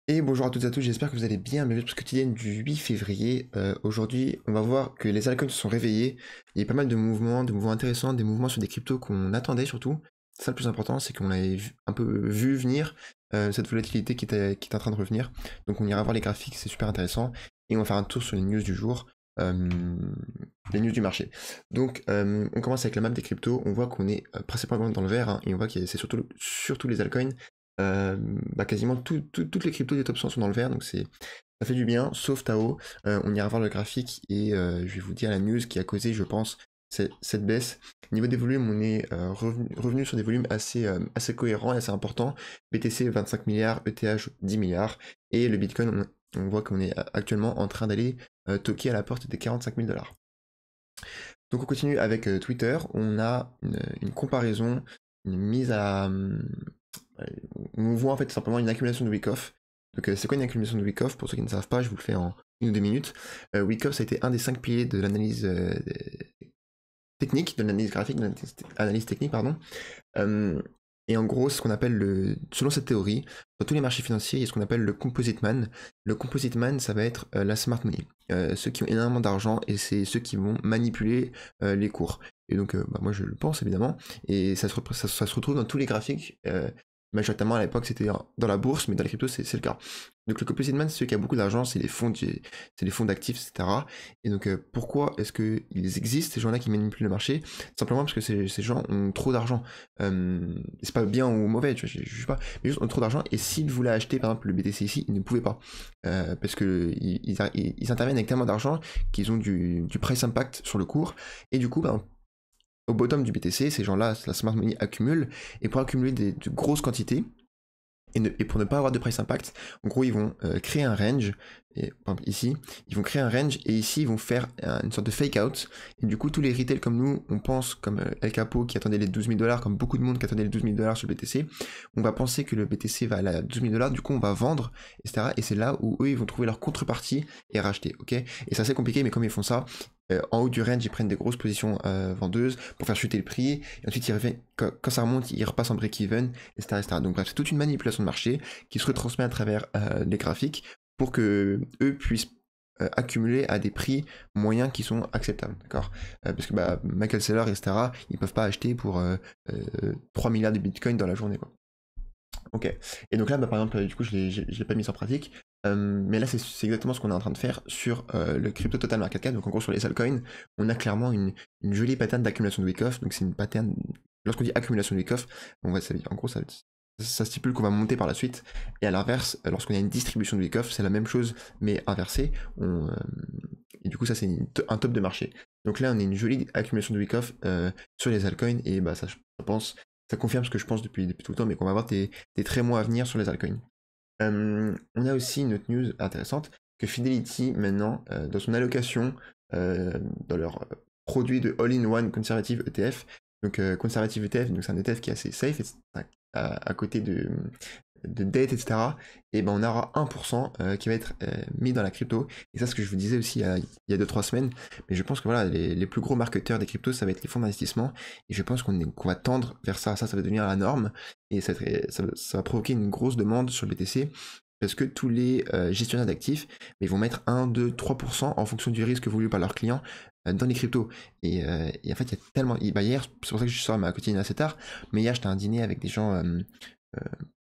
Et bonjour à toutes et à tous, j'espère que vous allez bien. Bienvenue pour ce quotidien du 8 février. Aujourd'hui, on va voir que les altcoins se sont réveillés. Il y a eu pas mal de mouvements intéressants, des mouvements sur des cryptos qu'on attendait surtout. Ça, le plus important, c'est qu'on l'avait un peu vu venir, cette volatilité qui est en train de revenir. Donc on ira voir les graphiques, c'est super intéressant. Et on va faire un tour sur les news du jour, les news du marché. Donc on commence avec la map des cryptos. On voit qu'on est principalement dans le vert, hein, et on voit que c'est surtout les altcoins. Quasiment toutes les cryptos des top 100 sont dans le vert, donc ça fait du bien, sauf Tao. On ira voir le graphique et je vais vous dire la news qui a causé, je pense, cette baisse. Au niveau des volumes, on est revenu sur des volumes assez cohérents et assez importants. BTC 25 milliards, ETH 10 milliards, et le Bitcoin, on voit qu'on est actuellement en train d'aller toquer à la porte des 45 000 $. Donc on continue avec Twitter, on a une comparaison, une mise à... on voit en fait simplement une accumulation de Wyckoff. Donc c'est quoi une accumulation de Wyckoff? Pour ceux qui ne savent pas, je vous le fais en 1 ou 2 minutes. Wyckoff, ça a été un des 5 piliers de l'analyse technique, de l'analyse graphique, de l'analyse technique, pardon. Euh, et en gros, c'est ce qu'on appelle selon cette théorie, dans tous les marchés financiers, il y a ce qu'on appelle le composite man. Le composite man, ça va être la smart money. Ceux qui ont énormément d'argent et c'est ceux qui vont manipuler les cours. Et donc, moi je le pense évidemment, et ça se retrouve dans tous les graphiques. Majoritairement à l'époque c'était dans la bourse, mais dans les cryptos c'est le cas. Donc le composite man, c'est celui qui a beaucoup d'argent, c'est les fonds d'actifs, etc. Et donc pourquoi est-ce qu'ils existent, ces gens-là qui manipulent le marché? Simplement parce que ces gens ont trop d'argent. C'est pas bien ou mauvais, tu vois, je juge pas, mais juste ont trop d'argent, et s'ils voulaient acheter par exemple le BTC ici, ils ne pouvaient pas. Parce que ils interviennent avec tellement d'argent qu'ils ont du price impact sur le cours, et du coup, au bottom du BTC, ces gens-là, la smart money accumule, et pour accumuler de grosses quantités, et pour ne pas avoir de price impact, en gros, ils vont créer un range, et par exemple, ici, ils vont créer un range, et ici, ils vont faire une sorte de fake out, et du coup, tous les retail comme nous, on pense, comme El Capo qui attendait les 12 000 $, comme beaucoup de monde qui attendait les 12 000 $ sur le BTC, on va penser que le BTC va aller à 12 000 $, du coup, on va vendre, etc., et c'est là où eux, ils vont trouver leur contrepartie et racheter, ok? Et c'est assez compliqué, mais comme ils font ça, en haut du range, ils prennent des grosses positions vendeuses pour faire chuter le prix, et ensuite ils reviennent, quand ça remonte, ils repassent en break-even, etc., etc. Donc bref, c'est toute une manipulation de marché qui se retransmet à travers les graphiques pour que eux puissent accumuler à des prix moyens qui sont acceptables, d'accord? Parce que Michael Saylor, etc., ils peuvent pas acheter pour 3 milliards de bitcoin dans la journée, quoi. Ok. Et donc là, par exemple, du coup, je l'ai pas mis en pratique. Mais là, c'est exactement ce qu'on est en train de faire sur le crypto total market cap. Donc en gros, sur les altcoins, on a clairement une jolie pattern d'accumulation de Wyckoff. Donc c'est une pattern. Lorsqu'on dit accumulation de Wyckoff, en gros, ça stipule qu'on va monter par la suite. Et à l'inverse, lorsqu'on a une distribution de Wyckoff, c'est la même chose, mais inversée. Et du coup, ça, c'est un top de marché. Donc là, on a une jolie accumulation de Wyckoff sur les altcoins. Et ça, je pense, ça confirme ce que je pense depuis tout le temps, mais qu'on va avoir des très mois à venir sur les altcoins. On a aussi une autre news intéressante, que Fidelity, maintenant, dans son allocation, dans leur produit de All-in-One Conservative ETF, donc Conservative ETF, donc c'est un ETF qui est assez safe, à côté de dette, etc. Et on aura 1% qui va être mis dans la crypto. Et ça, ce que je vous disais aussi il y a 2-3 semaines, mais je pense que voilà, les plus gros marketeurs des cryptos, ça va être les fonds d'investissement. Et je pense qu'on va tendre vers ça. Ça va devenir la norme. Et ça va provoquer une grosse demande sur le BTC. Parce que tous les gestionnaires d'actifs, ils vont mettre 1, 2, 3% en fonction du risque voulu par leurs clients dans les cryptos. Et en fait, il y a tellement. Hier, c'est pour ça que je sors ma quotidienne assez tard, mais hier, j'étais à un dîner avec des gens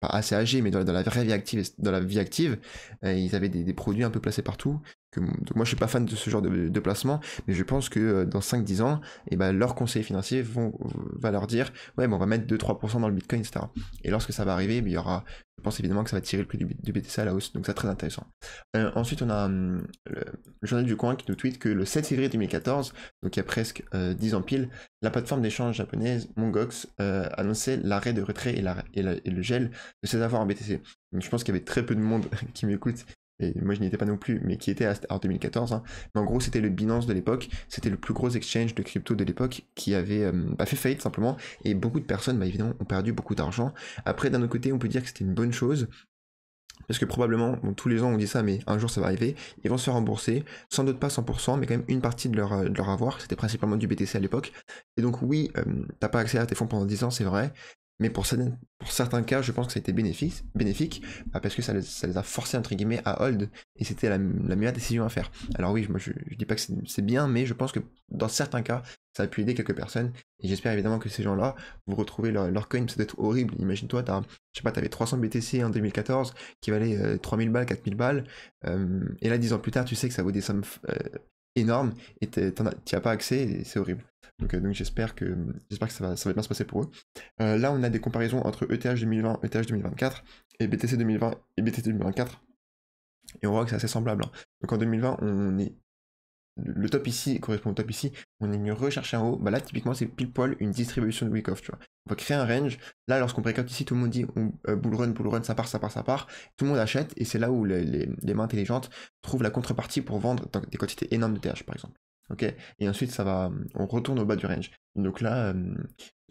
pas assez âgés, mais dans la vraie vie active, dans la vie active, ils avaient des produits un peu placés partout. Donc moi, je suis pas fan de ce genre de placement, mais je pense que dans 5-10 ans, leurs conseillers financiers va leur dire, ouais, on va mettre 2-3% dans le Bitcoin, etc. Et lorsque ça va arriver, il y aura, je pense évidemment que ça va tirer le prix du BTC à la hausse, donc c'est très intéressant. Ensuite, on a le journal du coin qui nous tweet que le 7 février 2014, donc il y a presque 10 ans pile, la plateforme d'échange japonaise Mongox annonçait l'arrêt de retrait et le gel de ses avoirs en BTC. Donc je pense qu'il y avait très peu de monde qui m'écoute, et moi je n'y étais pas non plus, mais qui était en 2014. Hein. Mais en gros, c'était le Binance de l'époque, c'était le plus gros exchange de crypto de l'époque qui avait fait faillite simplement, et beaucoup de personnes, évidemment, ont perdu beaucoup d'argent. Après, d'un autre côté, on peut dire que c'était une bonne chose, parce que probablement, tous les ans on dit ça, mais un jour ça va arriver, ils vont se faire rembourser, sans doute pas 100%, mais quand même une partie de leur avoir, c'était principalement du BTC à l'époque. Et donc oui, t'as pas accès à tes fonds pendant 10 ans, c'est vrai, Mais pour certains cas, je pense que ça a été bénéfique parce que ça les a forcés, entre guillemets, à hold, et c'était la meilleure décision à faire. Alors oui, moi je dis pas que c'est bien, mais je pense que dans certains cas, ça a pu aider quelques personnes, et j'espère évidemment que ces gens-là vont retrouver leur coin, ça doit être horrible. Imagine-toi, je sais pas, t'avais 300 BTC en 2014 qui valaient 3000 balles, 4000 balles, et là 10 ans plus tard, tu sais que ça vaut des sommes énormes, et t'y as pas accès, et c'est horrible. Donc j'espère que ça va bien se passer pour eux. Là, on a des comparaisons entre ETH 2020, ETH 2024 et BTC 2020 et BTC 2024. Et on voit que c'est assez semblable, hein. Donc en 2020, on est le top ici correspond au top ici. On est venu rechercher en haut. Bah là, typiquement, c'est pile poil une distribution de week-off, tu vois. On va créer un range. Là, lorsqu'on breakout ici, tout le monde dit bull run, ça part, ça part, ça part. Tout le monde achète, et c'est là où les mains intelligentes trouvent la contrepartie pour vendre dans des quantités énormes de TH, par exemple. Ok, et ensuite on retourne au bas du range. Donc là,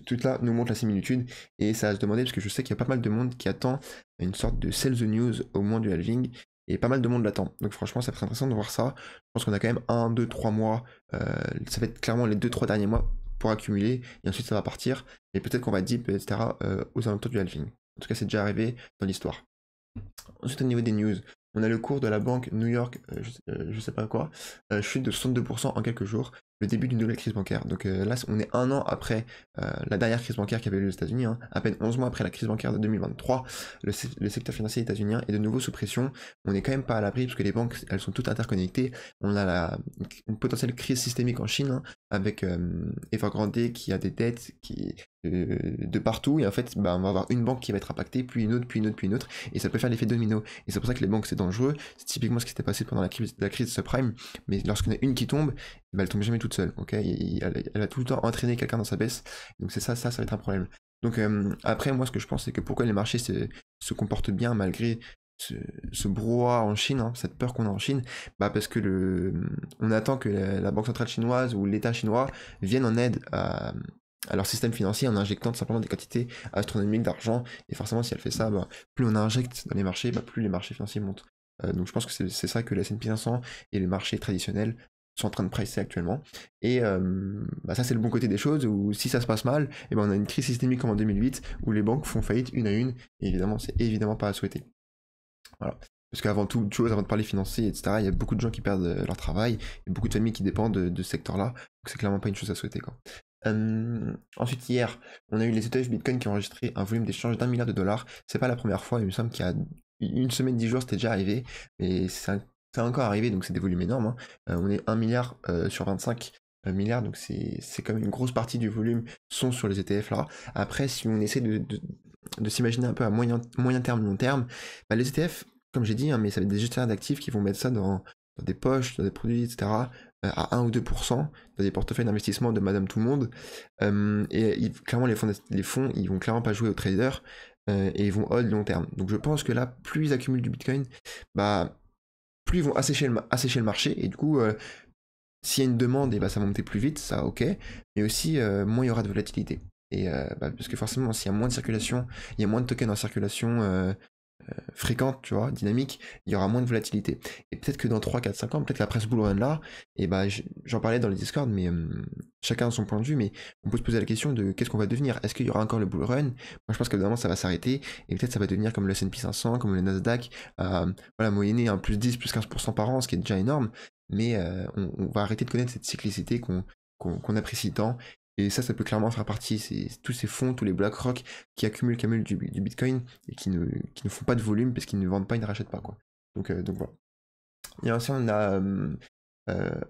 tout là nous montre la similitude, et ça va se demander, parce que je sais qu'il y a pas mal de monde qui attend une sorte de sell the news au moment du halving, et pas mal de monde l'attend. Donc franchement, ça va être intéressant de voir ça. Je pense qu'on a quand même 1, 2, 3 mois, ça va être clairement les 2-3 derniers mois pour accumuler, et ensuite ça va partir, et peut-être qu'on va dip, etc. Aux alentours du halving. En tout cas, c'est déjà arrivé dans l'histoire. Ensuite, au niveau des news, on a le cours de la banque New York, je sais pas quoi, chute de 62% en quelques jours, le début d'une nouvelle crise bancaire. Donc là, on est un an après la dernière crise bancaire qui avait eu aux États-Unis, hein, à peine 11 mois après la crise bancaire de 2023. Le secteur financier états-unien est de nouveau sous pression. On n'est quand même pas à l'abri parce que les banques, elles sont toutes interconnectées. On a une potentielle crise systémique en Chine, hein, avec Evergrande qui a des dettes de partout, et en fait, bah, on va avoir une banque qui va être impactée, puis une autre, puis une autre, puis une autre, et ça peut faire l'effet domino. Et c'est pour ça que les banques, c'est dangereux. C'est typiquement ce qui s'était passé pendant la crise subprime, mais lorsqu'on a une qui tombe, bah, elle tombe jamais toute seule, ok, elle a tout le temps entraîné quelqu'un dans sa baisse, donc c'est ça va être un problème. Donc après, moi, ce que je pense, c'est que pourquoi les marchés se comportent bien malgré ce brouhaha en Chine, hein, cette peur qu'on a en Chine, bah parce que on attend que la banque centrale chinoise ou l'État chinois viennent en aide à leur système financier en injectant tout simplement des quantités astronomiques d'argent, et forcément si elle fait ça, bah, plus on injecte dans les marchés, bah, plus les marchés financiers montent. Donc je pense que c'est ça que la S&P 500 et les marchés traditionnels sont en train de pricer actuellement, et bah, ça c'est le bon côté des choses, où si ça se passe mal, et ben on a une crise systémique comme en 2008 où les banques font faillite une à une, et évidemment c'est évidemment pas à souhaiter. Voilà. Parce qu'avant toute chose, avant de parler financier, etc., il y a beaucoup de gens qui perdent leur travail, et beaucoup de familles qui dépendent de ce secteur-là, donc c'est clairement pas une chose à souhaiter, quoi. Ensuite, hier, on a eu les ETF Bitcoin qui ont enregistré un volume d'échange d'1 milliard de dollars. C'est pas la première fois, il me semble qu'il y a une semaine, 10 jours, c'était déjà arrivé, mais c'est encore arrivé, donc c'est des volumes énormes, hein. On est 1 milliard sur 25 milliards, donc c'est quand même une grosse partie du volume sont sur les ETF là. Après, si on essaie de s'imaginer un peu à moyen terme, long terme, bah, les ETF, comme j'ai dit, hein, mais ça va être des gestionnaires d'actifs qui vont mettre ça dans des poches, dans des produits, etc., à 1 ou 2%, dans des portefeuilles d'investissement de Madame Tout-le-Monde. Et clairement, les fonds, ils vont clairement pas jouer aux traders, et ils vont hold long terme. Donc je pense que là, plus ils accumulent du Bitcoin, bah, plus ils vont assécher le marché, et du coup, s'il y a une demande, et bah, ça va monter plus vite, ça ok, mais aussi moins il y aura de volatilité. Et bah, parce que forcément, s'il y a moins de circulation, il y a moins de tokens en circulation fréquente, tu vois, dynamique, il y aura moins de volatilité. Et peut-être que dans 3, 4, 5 ans, peut-être l'après ce bull run là, et bah, j'en parlais dans les Discord, mais chacun a son point de vue, mais on peut se poser la question de qu'est-ce qu'on va devenir. Est-ce qu'il y aura encore le bull run? Moi je pense qu'évidemment ça va s'arrêter, et peut-être ça va devenir comme le S&P 500, comme le Nasdaq, voilà, moyenner un plus 10, plus 15% par an, ce qui est déjà énorme, mais on va arrêter de connaître cette cyclicité qu'on apprécie tant. Et ça peut clairement faire partie, tous ces fonds, tous les BlackRock qui accumulent du Bitcoin et qui ne font pas de volume parce qu'ils ne vendent pas, ils ne rachètent pas, quoi. Donc voilà. Et ensuite, on a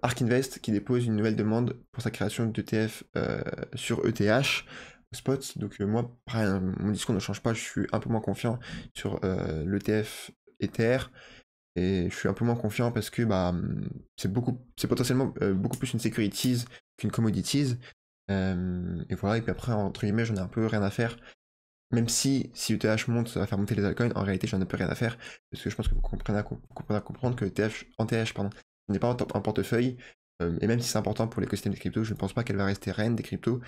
ARK Invest qui dépose une nouvelle demande pour sa création d'ETF sur ETH spot. Donc moi, pareil, mon discours ne change pas, je suis un peu moins confiant sur l'ETF Ether. Et je suis un peu moins confiant parce que bah, c'est potentiellement beaucoup plus une securities qu'une commodities. Et voilà, et puis après, entre guillemets, j'en ai un peu rien à faire. Même si ETH monte, ça va faire monter les altcoins, en réalité, j'en ai un peu rien à faire. Parce que je pense que vous comprenez à comprendre que en TH, pardon, ce n'est pas un portefeuille. Et même si c'est important pour l'écosystème des cryptos, je ne pense pas qu'elle va rester reine des cryptos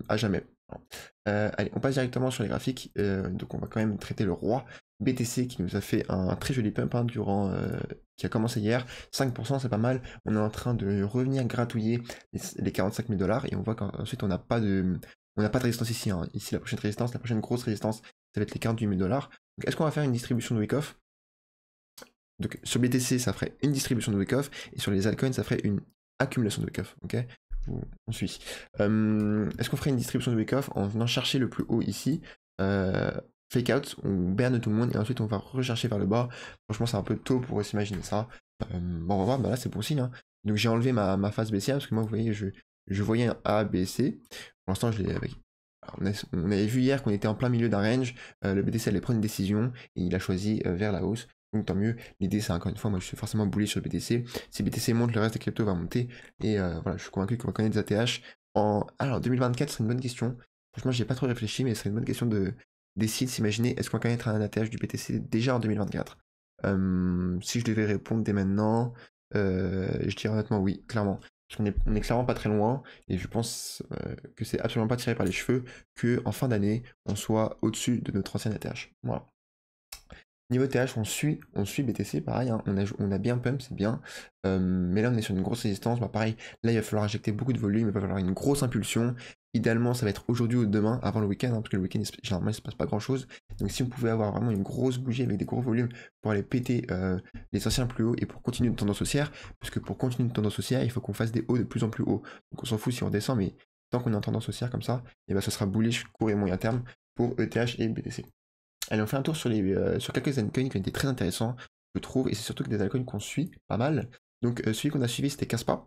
à jamais. Allez, on passe directement sur les graphiques. Donc on va quand même traiter le roi BTC qui nous a fait un très joli pump, hein, qui a commencé hier. 5%, c'est pas mal. On est en train de revenir gratouiller les 45 000 $, et on voit qu'ensuite on n'a pas de On n'a pas de résistance ici, hein. Ici la prochaine résistance, la prochaine grosse résistance, ça va être les 48 000 $. Donc est-ce qu'on va faire une distribution de week-off? Donc sur BTC, ça ferait une distribution de week-off, et sur les altcoins, ça ferait une accumulation de week-off. Ok, on suit. Est-ce qu'on ferait une distribution de week-off en venant chercher le plus haut ici, fake out, on berne tout le monde, et ensuite on va rechercher vers le bas? Franchement, c'est un peu tôt pour s'imaginer ça. Bon, on va voir, bah là c'est bon signe, hein. Donc j'ai enlevé ma phase baissière, parce que moi, vous voyez, je voyais un A, B, C. Pour l'instant, je l'ai avec. On avait vu hier qu'on était en plein milieu d'un range, le BTC allait prendre une décision, et il a choisi vers la hausse. Donc tant mieux. L'idée, c'est encore une fois, moi je suis forcément bullish sur le BTC. Si BTC monte, le reste des cryptos va monter. Et voilà, je suis convaincu qu'on va connaître des ATH. Alors 2024, c'est une bonne question. Franchement, j'y ai pas trop réfléchi, mais c'est une bonne question d'essayer de s'imaginer, est-ce qu'on va connaître un ATH du BTC déjà en 2024? Si je devais répondre dès maintenant, je dirais honnêtement oui, clairement. Parce qu'on est clairement pas très loin, et je pense que c'est absolument pas tiré par les cheveux que en fin d'année, on soit au-dessus de notre ancienne ATH. Voilà. Niveau TH, on suit BTC, pareil, hein, on a bien pump, c'est bien. Mais là, on est sur une grosse résistance. Bah, pareil, là, il va falloir injecter beaucoup de volume, il va falloir une grosse impulsion. Idéalement, ça va être aujourd'hui ou demain, avant le week-end, hein, parce que le week-end, généralement, il se passe pas grand-chose. Donc, si on pouvait avoir vraiment une grosse bougie avec des gros volumes pour aller péter les anciens plus hauts et pour continuer une tendance haussière, parce que pour continuer une tendance haussière, il faut qu'on fasse des hauts de plus en plus hauts. Donc, on s'en fout si on descend, mais tant qu'on est en tendance haussière comme ça, et ben, ce sera bullish court et moyen terme pour ETH et BTC. Allez, on fait un tour sur quelques altcoins qui ont été très intéressants, je trouve, et c'est surtout que des altcoins qu'on suit pas mal. Donc celui qu'on a suivi, c'était Kaspa.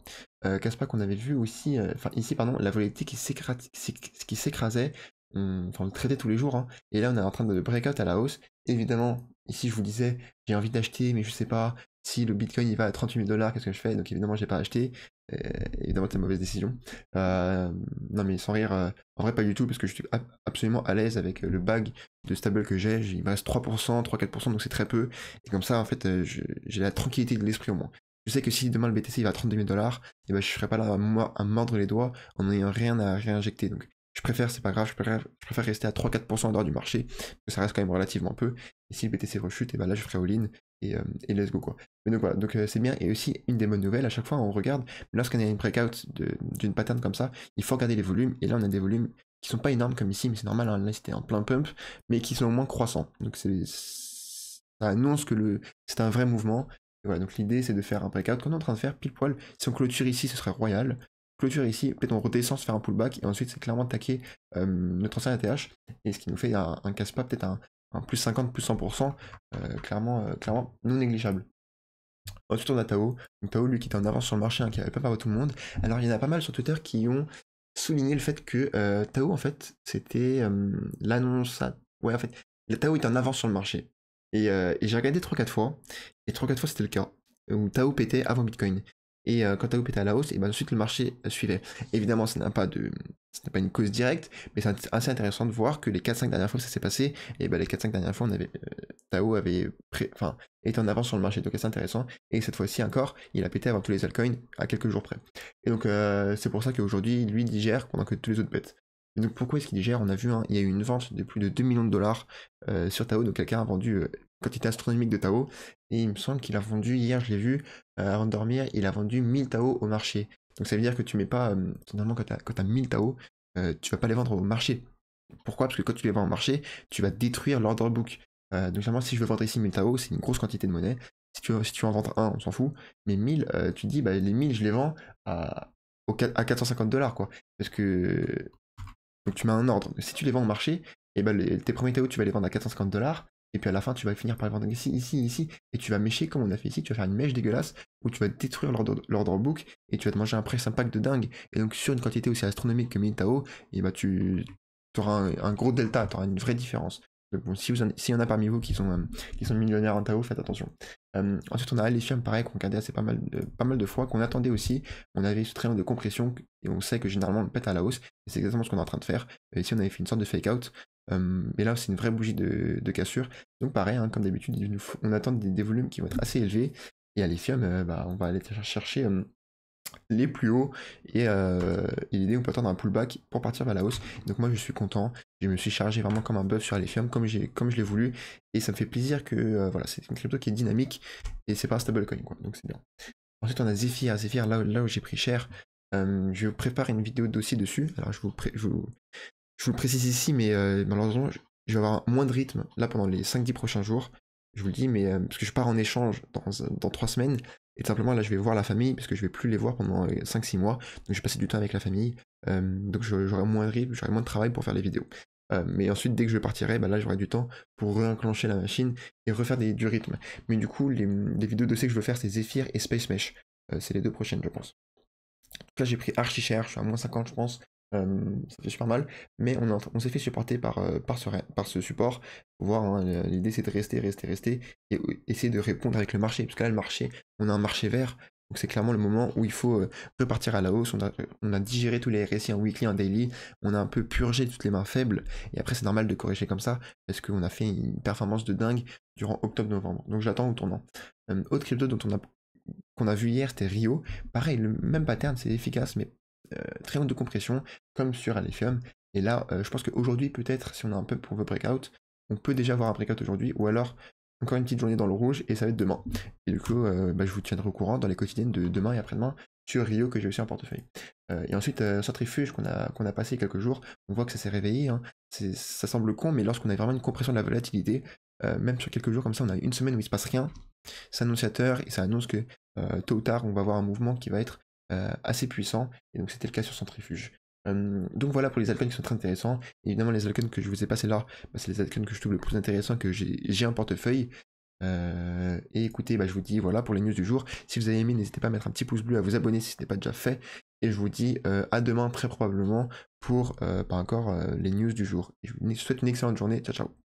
Kaspa qu'on avait vu aussi, ici, pardon, la volatilité qui s'écrasait, on le traitait tous les jours, hein. Et là on est en train de breakout à la hausse. Évidemment, ici je vous disais, j'ai envie d'acheter, mais je sais pas si le Bitcoin il va à 38 000 $, qu'est-ce que je fais? Donc évidemment, j'ai pas acheté. Évidemment, c'est une mauvaise décision. Non mais sans rire, en vrai pas du tout, parce que je suis absolument à l'aise avec le bag de stable que j'ai. Il me reste 3%, 3-4%, donc c'est très peu. Et comme ça, en fait, j'ai la tranquillité de l'esprit au moins. Je sais que si demain le BTC il va à 32 000 $, et ben je serai pas là à mordre les doigts en n'ayant rien à réinjecter. Donc je préfère, c'est pas grave, je préfère rester à 3-4% en dehors du marché, parce que ça reste quand même relativement peu. Et si le BTC rechute, et ben là je ferai all-in et let's go quoi. Mais donc voilà, donc c'est bien. Et aussi une des bonnes nouvelles, à chaque fois on regarde, lorsqu'on a une breakout d'une pattern comme ça, il faut regarder les volumes. Et là on a des volumes qui sont pas énormes comme ici, mais c'est normal, hein, là c'était en plein pump, mais qui sont au moins croissants. Donc ça annonce que c'est un vrai mouvement. Et voilà, donc l'idée c'est de faire un breakout qu'on est en train de faire pile poil. Si on clôture ici, ce serait royal. Clôture ici, peut-être on redescend se faire un pullback, et ensuite c'est clairement attaquer notre ancien ATH, et ce qui nous fait un casse-pas, peut-être un plus 50, plus 100%, clairement non négligeable. Ensuite on a Tao. Donc Tao, lui qui était en avance sur le marché, hein, qui avait pas parlé tout le monde. Alors il y en a pas mal sur Twitter qui ont souligné le fait que Tao en fait c'était l'annonce. Ouais, en fait, Tao était en avance sur le marché. Et j'ai regardé 3-4 fois, et 3-4 fois c'était le cas, où Tao pétait avant Bitcoin. Et quand Tao pétait à la hausse, et ben ensuite le marché suivait. Évidemment, ce n'est pas une cause directe, mais c'est assez intéressant de voir que les 4-5 dernières fois que ça s'est passé, et ben les 4-5 dernières fois, Tao avait été en avance sur le marché, donc c'est intéressant. Et cette fois-ci encore, il a pété avant tous les altcoins à quelques jours près. Et donc c'est pour ça qu'aujourd'hui, lui digère pendant que tous les autres pètent. Et donc pourquoi est-ce qu'il digère? On a vu, hein, il y a eu une vente de plus de 2 millions de dollars sur Tao, donc quelqu'un a vendu quantité astronomique de Tao, et il me semble qu'il a vendu, hier je l'ai vu, avant de dormir, il a vendu 1000 Tao au marché. Donc ça veut dire que tu mets pas, normalement quand tu as 1000 Tao, tu vas pas les vendre au marché. Pourquoi? Parce que quand tu les vends au marché, tu vas détruire l'order book. Donc généralement, si je veux vendre ici 1000 Tao, c'est une grosse quantité de monnaie. Si tu veux en vendre un, on s'en fout, mais 1000, tu te dis, bah, les 1000, je les vends à 450 $, quoi. Parce que donc tu mets un ordre. Si tu les vends au marché, et ben tes premiers Tao, tu vas les vendre à 450 $, et puis à la fin, tu vas finir par les vendre ici, ici, ici, et tu vas mécher comme on a fait ici, tu vas faire une mèche dégueulasse, où tu vas détruire l'ordre book, et tu vas te manger un price impact de dingue. Et donc sur une quantité aussi astronomique que 1000 Tao, et bah tu auras un gros delta, tu auras une vraie différence. Donc bon, s'il y en a parmi vous qui sont millionnaires en Tao, faites attention. Ensuite, on a Alephium, pareil, qu'on regardait pas mal de fois, qu'on attendait aussi. On avait ce triangle de compression, et on sait que généralement on pète à la hausse, et c'est exactement ce qu'on est en train de faire. Et ici, on avait fait une sorte de fake out, mais là, c'est une vraie bougie de cassure. Donc pareil, hein, comme d'habitude, on attend des volumes qui vont être assez élevés, et Alephium, bah, on va aller chercher les plus hauts, et l'idée on peut attendre un pullback pour partir vers la hausse. Donc moi je suis content, je me suis chargé vraiment comme un bœuf sur Alephium comme je l'ai voulu, et ça me fait plaisir que voilà, c'est une crypto qui est dynamique et c'est pas un stablecoin quoi, donc c'est bien. Ensuite on a Zephyr là où j'ai pris cher. Je prépare une vidéo dossier dessus, alors je vous je vous le précise ici, mais malheureusement, je vais avoir moins de rythme là pendant les 5-10 prochains jours. Je vous le dis, mais parce que je pars en échange dans 3 semaines, et tout simplement là je vais voir la famille, parce que je vais plus les voir pendant 5-6 mois, donc je vais passer du temps avec la famille, donc j'aurai moins de rythme, j'aurai moins de travail pour faire les vidéos. Mais ensuite, dès que je partirai, bah là j'aurai du temps pour réenclencher la machine et refaire du rythme. Mais du coup, les vidéos dossiers que je veux faire, c'est Zephyr et Space Mesh. C'est les 2 prochaines, je pense. Donc là, j'ai pris archi cher, je suis à moins 50, je pense. Ça fait super mal, mais on s'est fait supporter par ce support. Faut voir, hein, l'idée c'est de rester, et essayer de répondre avec le marché. Parce que là, le marché, on a un marché vert, donc c'est clairement le moment où il faut repartir à la hausse. On a digéré tous les RSI en weekly, en daily, on a un peu purgé toutes les mains faibles, et après c'est normal de corriger comme ça, parce qu'on a fait une performance de dingue durant octobre-novembre. Donc j'attends au tournant. Autre crypto qu'on a vu hier, c'était Rio. Pareil, le même pattern, c'est efficace, mais triangle de compression, comme sur Alephium. Et là, je pense qu'aujourd'hui, peut-être, si on a un peu pour le breakout, on peut déjà avoir un breakout aujourd'hui, ou alors encore une petite journée dans le rouge, et ça va être demain. Et du coup, je vous tiendrai au courant dans les quotidiennes de demain et après-demain sur Rio que j'ai aussi en portefeuille. Et ensuite, Centrifuge qu'on a passé quelques jours, on voit que ça s'est réveillé. Hein. Ça semble con, mais lorsqu'on a vraiment une compression de la volatilité, même sur quelques jours comme ça, on a une semaine où il se passe rien, c'est annonciateur et ça annonce que tôt ou tard on va avoir un mouvement qui va être assez puissant, et donc c'était le cas sur Centrifuge. Donc voilà pour les altcoins qui sont très intéressants. Évidemment, les altcoins que je vous ai passés là, bah, c'est les altcoins que je trouve le plus intéressant, que j'ai en portefeuille. Et écoutez, bah, je vous dis voilà pour les news du jour. Si vous avez aimé, n'hésitez pas à mettre un petit pouce bleu, à vous abonner si ce n'est pas déjà fait. Et je vous dis à demain très probablement pour pas encore les news du jour. Et je vous souhaite une excellente journée. Ciao ciao.